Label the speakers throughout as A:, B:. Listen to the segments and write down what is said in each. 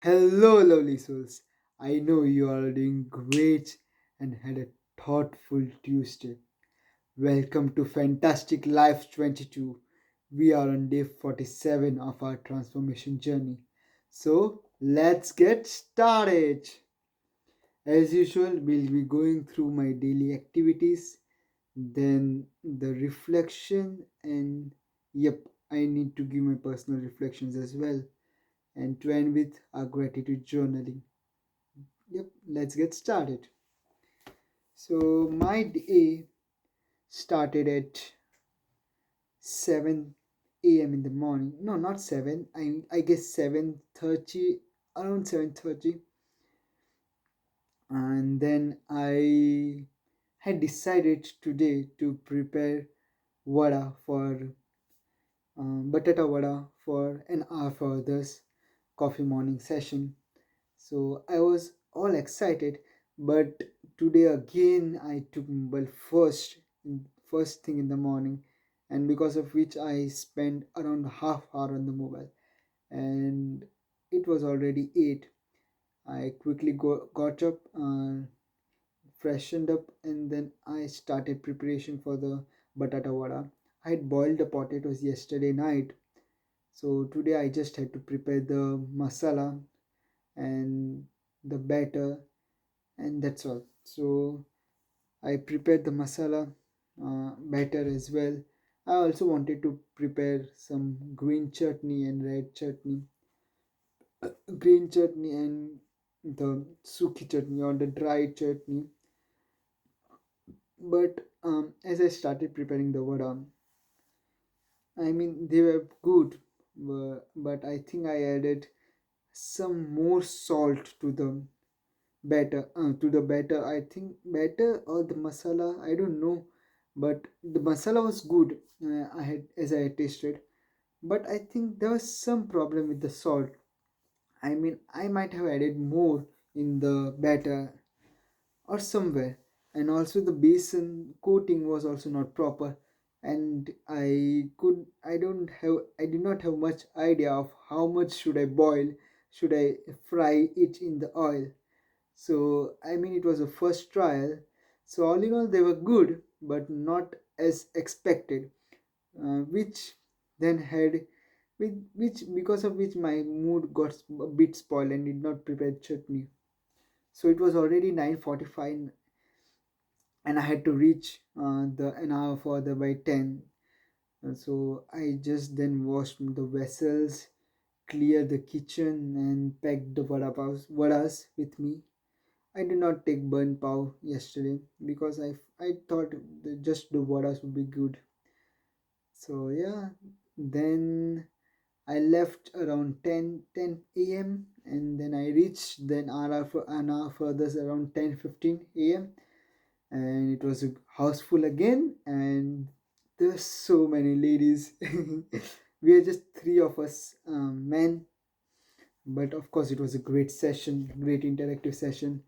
A: Hello, lovely souls. I know you are doing great and had a thoughtful Tuesday. Welcome to Fantastic Life 22. We are on day 47 of our transformation journey. So, let's get started. As usual, we'll be going through my daily activities, then the reflection, and yep, I need to give my personal reflections as well, and to end with our gratitude journaling. Yep, let's get started. So my day started at 7 a.m. in the morning. No, not 7. I guess 7:30, around 7:30. And then I had decided today to prepare vada for batata vada for an hour for this coffee morning session. So I was all excited, but today again I took mobile first thing in the morning, and because of which I spent around half hour on the mobile, and it was already 8. I quickly got up, freshened up, and then I started preparation for the batata vada. I had boiled the potatoes yesterday night, so today I just had to prepare the masala and the batter, and that's all. So I prepared the masala batter as well. I also wanted to prepare some green chutney and red chutney, green chutney and the suki chutney or the dry chutney. But as I started preparing the vada, I mean they were good, but I think I added some more salt to the batter. I think batter or the masala, I don't know, but the masala was good. I had as I had tasted, but I think there was some problem with the salt. I mean, I might have added more in the batter or somewhere, and also the basin coating was also not proper, and I did not have much idea of how much should I boil, should I fry it in the oil. So, I mean, it was a first trial. So, all in all, they were good, but not as expected, which then had, which because of which my mood got a bit spoiled and did not prepare chutney. So it was already 9:45, and I had to reach the an hour further by 10. So I just then washed the vessels, cleared the kitchen, and packed the vadas with me. I did not take burnt pav yesterday because I thought just the vadas would be good. So yeah, then I left around 10 a.m. and then I reached then an hour further around 10:15 a.m. and it was a house full again, and there were so many ladies. We are just three of us men, but of course it was a great session, great interactive session.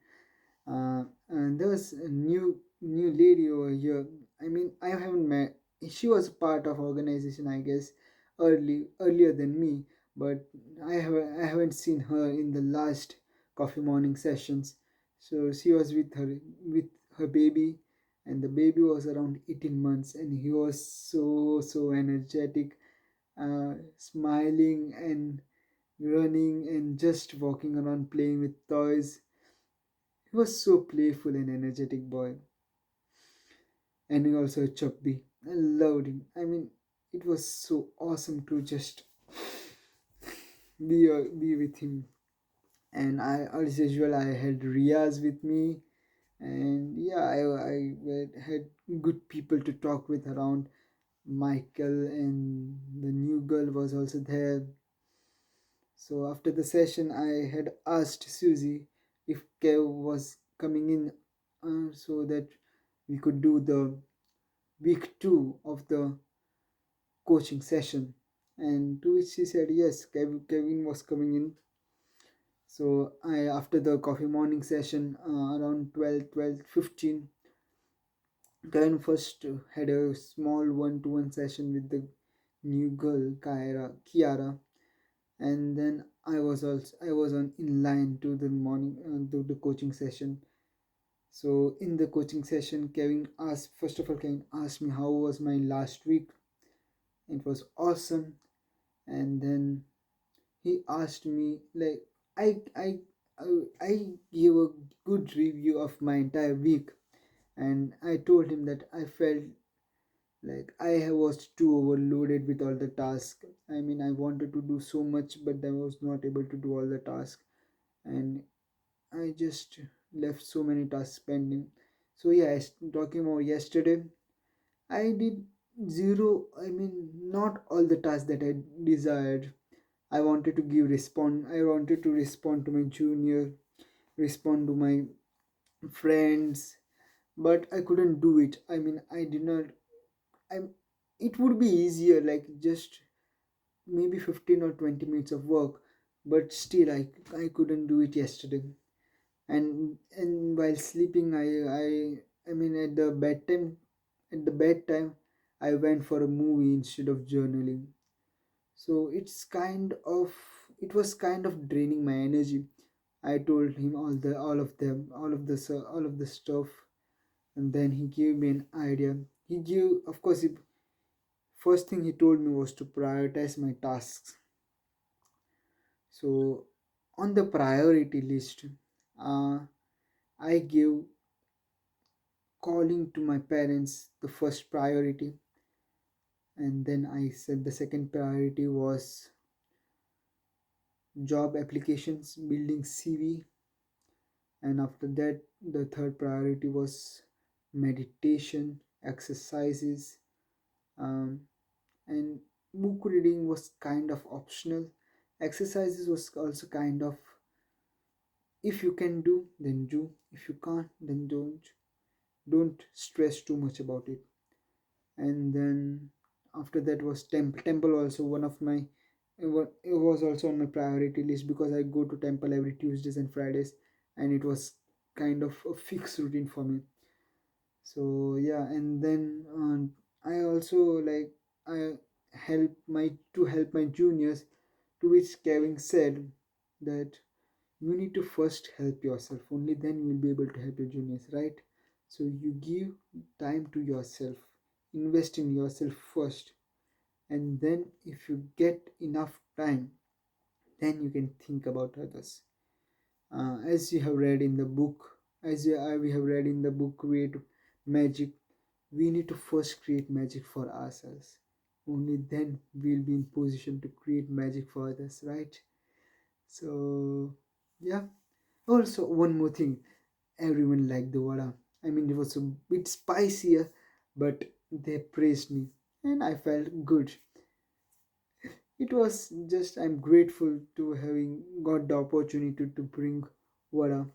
A: And there was a new lady over here. I mean, I haven't met. She was part of organization, I guess, earlier than me, but I haven't seen her in the last coffee morning sessions. So she was with her baby, and the baby was around 18 months, and he was so energetic, smiling and running and just walking around playing with toys. He was so playful and energetic boy, and he also a chubby. I loved him. I mean, it was so awesome to just be with him. And I, as usual, I had Riaz with me, and yeah, had good people to talk with around. Michael and the new girl was also there. So after the session, I had asked Susie if Kev was coming in, so that we could do the week 2 of the coaching session. And to which she said yes, Kevin was coming in. So I, after the coffee morning session, around 12:15, Kevin first had a small one-to-one session with the new girl, Kiara. And then I was on in line to the morning to the coaching session. So in the coaching session, Kevin asked first of all, Kevin asked me how was my last week. It was awesome, and then he asked me like I I I gave a good review of my entire week, and I told him that I felt like was too overloaded with all the tasks. I mean, I wanted to do so much, but I was not able to do all the tasks, and I just left so many tasks pending. So yeah, talking about yesterday, I did zero. I mean, not all the tasks that I desired. I wanted to respond to my junior, respond to my friends, but I couldn't do it. I mean, I did not. I. It would be easier, like just maybe 15 or 20 minutes of work, but still, I couldn't do it yesterday. And while sleeping, I mean, at the bedtime, I went for a movie instead of journaling. So it was kind of draining my energy. I told him all of the stuff, and then he gave me an idea. Of course, first thing he told me was to prioritize my tasks. So on the priority list, uh, I gave calling to my parents the first priority, and then I said the second priority was job applications, building CV, and after that the third priority was meditation, exercises, um, and book reading was kind of optional. Exercises was also kind of, if you can do then do, if you can't then don't stress too much about it. And then after that was temple also one of my, it was also on my priority list because I go to temple every Tuesdays and Fridays, and it was kind of a fixed routine for me. So yeah, and then I also like I help my juniors, to which Kevin said that you need to first help yourself, only then you will be able to help your juniors, right? So you give time to yourself, invest in yourself first, and then if you get enough time, then you can think about others. As you have read in the book, we have read in the book Create Magic, we need to first create magic for ourselves. Only then we'll be in position to create magic for others, right? So yeah. Also, one more thing, everyone liked the vada. I mean, it was a bit spicier, but they praised me, and I felt good. It was just, I'm grateful to having got the opportunity to bring vada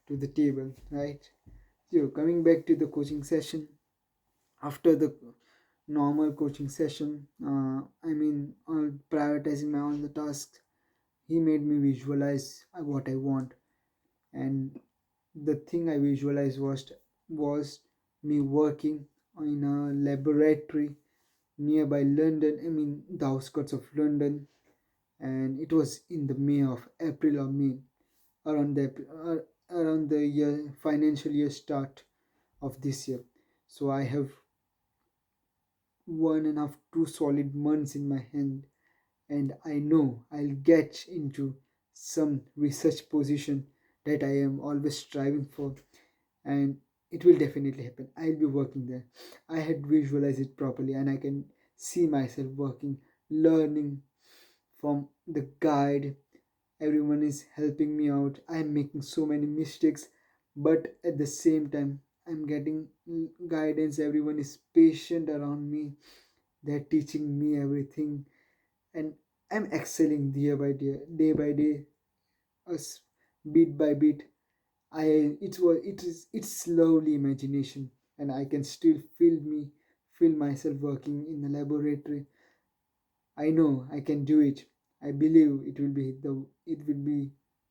A: to the table, right? So, coming back to the coaching session, after the normal coaching session, prioritizing my all the tasks, he made me visualize what I want, and the thing I visualized was me working in a laboratory nearby London. I mean, the outskirts of London, and it was in the May of April or May, around around the year financial year start of this year. So I have 1.5 2 solid months in my hand, and I know I'll get into some research position that I am always striving for, and it will definitely happen. I'll be working there. I had visualized it properly, and I can see myself working, learning from the guide. Everyone is helping me out. I'm making so many mistakes, but at the same time, I'm getting guidance. Everyone is patient around me. They're teaching me everything, and I'm excelling day by day, as bit by bit. It's slowly imagination, and I can still feel myself working in the laboratory. I know I can do it. I believe it will be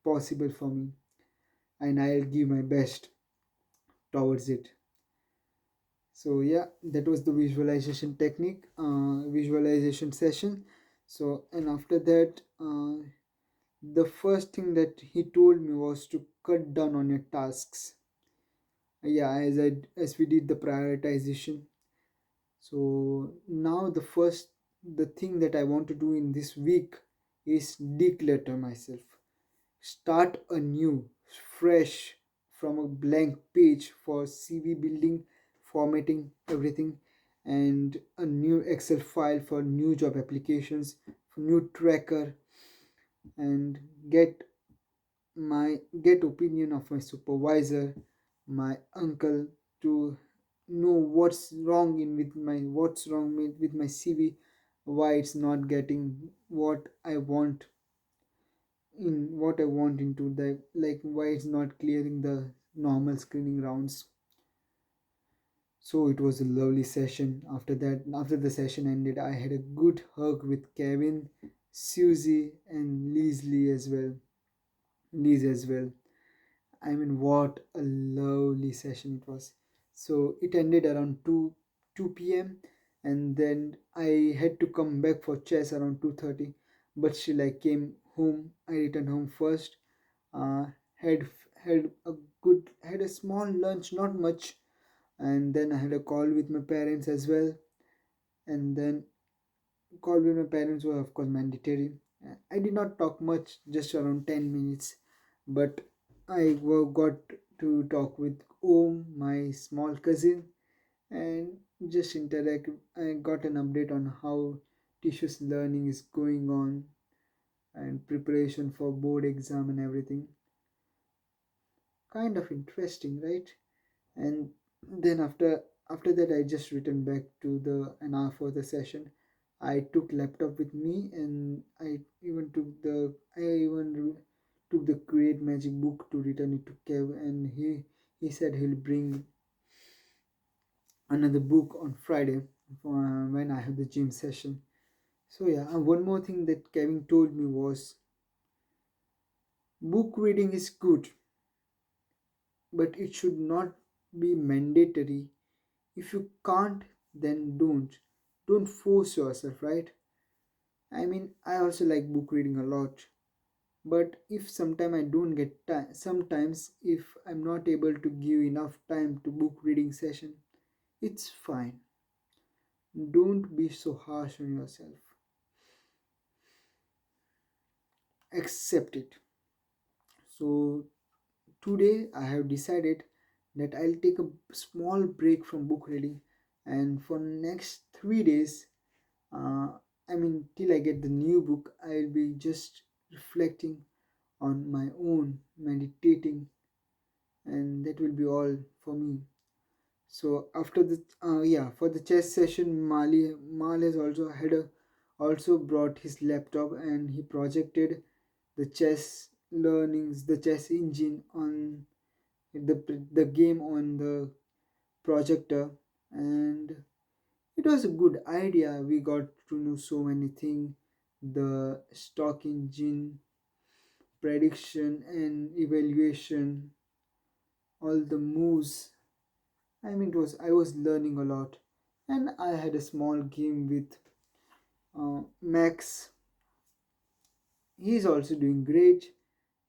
A: possible for me, and I'll give my best towards it. So yeah, that was the visualization technique, visualization session. So, and after that, the first thing that he told me was to cut down on your tasks. Yeah, as we did the prioritization. So now the thing that I want to do in this week is declutter myself. Start anew, fresh, from a blank page for CV building, formatting, everything, and a new Excel file for new job applications, for new tracker, and get opinion of my supervisor, my uncle, to know what's wrong with my CV, why it's not getting what I want into the, like, why it's not clearing the normal screening rounds. So it was a lovely session. After the session ended, I had a good hug with Kevin, Susie, and Liz as well. I mean, what a lovely session it was. So it ended around 2 p.m. and then I had to come back for chess around 2:30. But still, I came home. I returned home first. Uh, had a small lunch, not much, and then I had a call with my parents as well. And then call with my parents were of course mandatory. I did not talk much, just around 10 minutes, but got to talk with Om, my small cousin, and just interact. I got an update on how tissues learning is going on and preparation for board exam and everything. Kind of interesting, right? And then after that I just returned back to the an hour for the session. I took laptop with me, and I even took the create magic book to return it to Kev, and he said he'll bring another book on Friday when I have the gym session. So yeah, and one more thing that Kevin told me was book reading is good, but it should not be mandatory. If you can't, then don't force yourself, right? I mean, I also like book reading a lot, but if sometime I don't get time, sometimes if I'm not able to give enough time to book reading session, it's fine. Don't be so harsh on yourself. Accept it. So today I have decided that I'll take a small break from book reading, and for next 3 days, uh, I mean, till I get the new book, I'll be just reflecting on my own, meditating, and that will be all for me. So after the for the chess session, Mal has also brought his laptop, and he projected the chess engine on the game on the projector, and it was a good idea. We got to know so many things, the stock engine, prediction and evaluation, all the moves. I mean, I was learning a lot, and I had a small game with Max. He's also doing great.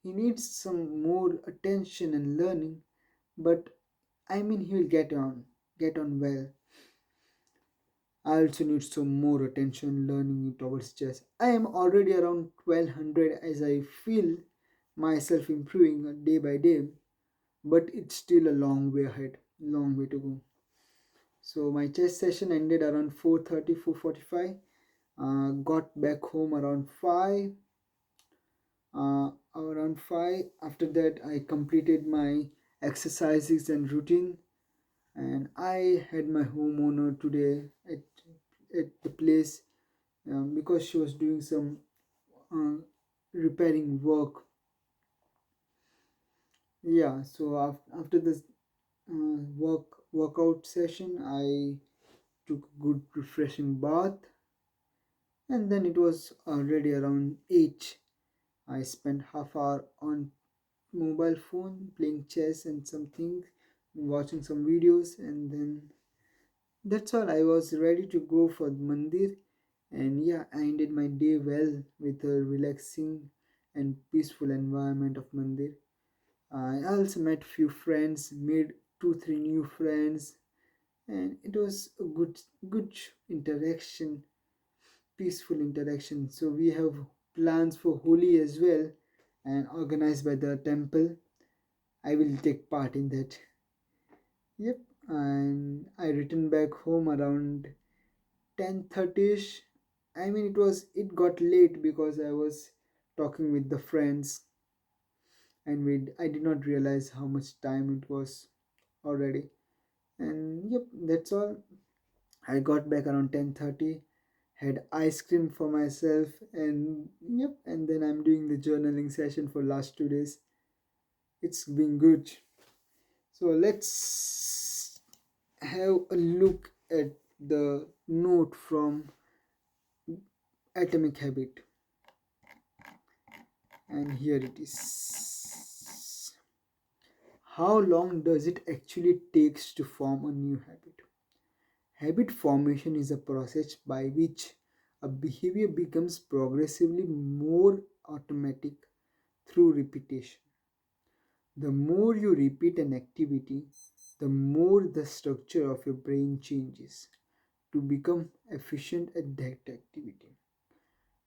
A: He needs some more attention and learning, but I mean, he'll get on well. I also need some more attention learning towards chess. I am already around 1200 as I feel myself improving day by day, but it's still a long way ahead, long way to go. So my chess session ended around 4:30, 4:45. Got back home around 5. Around 5. After that, I completed my exercises and routine, and I had my homeowner today at the place because she was doing some uh, repairing work. Yeah, so after this workout session, I took a good refreshing bath, and then it was already around 8. I spent half hour on mobile phone playing chess and something, watching some videos, and then that's all. I was ready to go for the mandir, And yeah, I ended my day well with a relaxing and peaceful environment of Mandir. I also met few friends, made two, three new friends, and it was a good interaction, peaceful interaction. So we have plans for Holi as well, and organized by the temple. I will take part in that. Yep, and I returned back home around 10:30ish. I mean, it got late because I was talking with the friends, and I did not realize how much time it was already. And yep, that's all. I got back around 10:30, had ice cream for myself, and yep, and then I'm doing the journaling session for last 2 days. It's been good. So let's have a look at the note from Atomic Habit, and here it is. How long does it actually takes to form a new habit? Habit formation is a process by which a behavior becomes progressively more automatic through repetition. The more you repeat an activity, the more the structure of your brain changes to become efficient at that activity.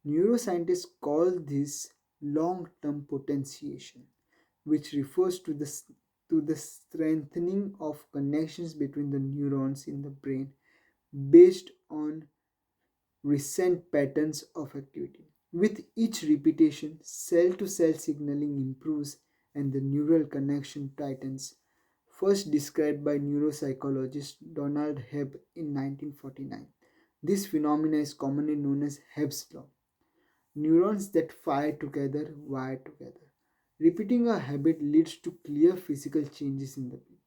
A: Neuroscientists call this long term potentiation, which refers to the strengthening of connections between the neurons in the brain based on recent patterns of activity. With each repetition, cell to cell signaling improves and the neural connection tightens. First described by neuropsychologist Donald Hebb in 1949. This phenomenon is commonly known as Hebb's law. Neurons that fire together wire together. Repeating a habit leads to clear physical changes in the brain.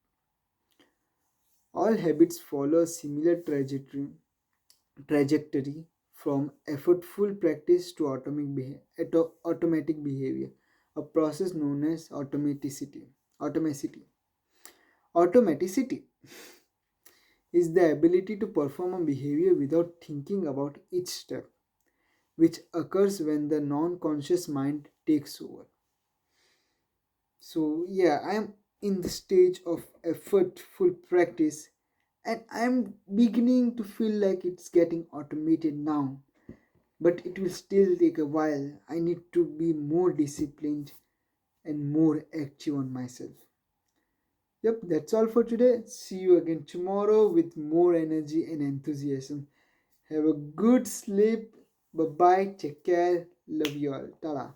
A: All habits follow a similar trajectory from effortful practice to automatic behavior, a process known as automaticity. Automaticity. Automaticity is the ability to perform a behavior without thinking about each step, which occurs when the non conscious mind takes over. So, yeah, I am in the stage of effortful practice and I'm beginning to feel like it's getting automated now, but it will still take a while. I need to be more disciplined and more active on myself. Yep, that's all for today. See you again tomorrow with more energy and enthusiasm. Have a good sleep. Bye bye. Take care. Love you all. Tada.